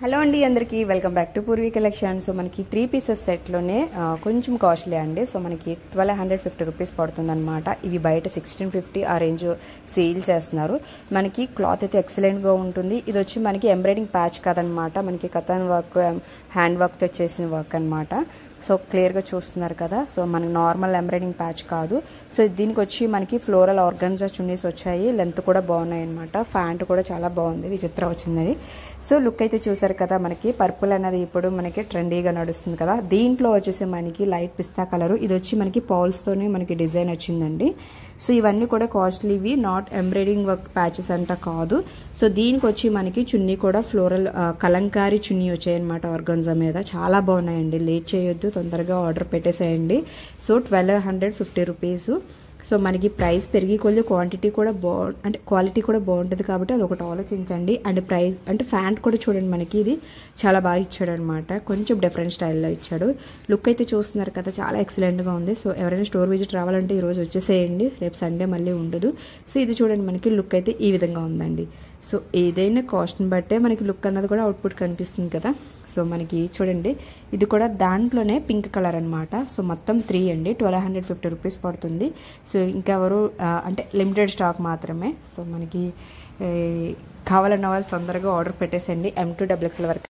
Hello అండి అందరికీ welcome back to Purvi collection. So మనకి 3 పీసెస్ సెట్లోనే కొంచెం కాస్ట్లీ అండి. సో మనకి 1250 రూపీస్ పడుతుంది అనమాట. ఇవి బయట 1650 ఆ రేంజ్ సేల్ చేస్తున్నారు. మనకి క్లాత్ అయితే ఎక్సలెంట్గా ఉంటుంది. ఇది వచ్చి మనకి ఎంబ్రాయిడింగ్ ప్యాచ్ కాదనమాట, మనకి కథన్ వర్క్ హ్యాండ్ వర్క్తో చేసిన వర్క్ అనమాట. సో క్లియర్గా చూస్తున్నారు కదా. సో మనకి నార్మల్ ఎంబ్రాయిడింగ్ ప్యాచ్ కాదు. సో దీనికి వచ్చి మనకి ఫ్లోరల్ ఆర్గన్జా చున్నీస్ వచ్చాయి. లెంత్ కూడా బాగున్నాయి అనమాట. ప్యాంట్ కూడా చాలా బాగుంది, విచిత్ర వచ్చిందని. సో లుక్ అయితే చూసారు కదా. మనకి పర్పుల్ అనేది ఇప్పుడు మనకి ట్రెండీగా నడుస్తుంది కదా. దీంట్లో వచ్చేసి మనకి లైట్ పిస్తా కలరు. ఇది వచ్చి మనకి పౌల్స్తోనే మనకి డిజైన్ వచ్చిందండి. సో ఇవన్నీ కూడా కాస్ట్లీవి, నాట్ ఎంబ్రాయిడింగ్ వర్క్ ప్యాచెస్ అంట కాదు. సో దీనికి వచ్చి మనకి చున్నీ కూడా ఫ్లోరల్ కలంకారీ చున్నీ వచ్చాయన్నమాట ఆర్గన్జా మీద. చాలా బాగున్నాయండి. లేట్ చేయొద్దు, తొందరగా ఆర్డర్ పెట్టేసేయండి. So 1250 rupees. సో మనకి ప్రైస్ పెరిగి కొద్దిగా క్వాలిటీ కూడా బాగుంటుంది కాబట్టి అది ఒకటి ఆలోచించండి. అండ్ ప్రైస్ అంటే ప్యాంట్ కూడా చూడండి, మనకి ఇది చాలా బాగా ఇచ్చాడు అనమాట. కొంచెం డిఫరెంట్ స్టైల్లో ఇచ్చాడు. లుక్ అయితే చూస్తున్నారు కదా, చాలా ఎక్సలెంట్గా ఉంది. సో ఎవరైనా స్టోర్ విజిట్ రావాలంటే ఈరోజు వచ్చేసేయండి, రేపు సండే మళ్ళీ ఉండదు. సో ఇది చూడండి, మనకి లుక్ అయితే ఈ విధంగా ఉందండి. సో ఏదైనా కాస్ట్ని బట్టే మనకి లుక్ అన్నది కూడా అవుట్పుట్ కనిపిస్తుంది కదా. సో మనకి చూడండి, ఇది కూడా దాంట్లోనే పింక్ కలర్ అనమాట. సో మొత్తం 3 అండి, 1250 రూపీస్ పడుతుంది. సో ఇంకెవరు అంటే లిమిటెడ్ స్టాక్ మాత్రమే. సో మనకి కావాలన్న వాళ్ళు తొందరగా ఆర్డర్ పెట్టేసండి. M2 XXL వరకు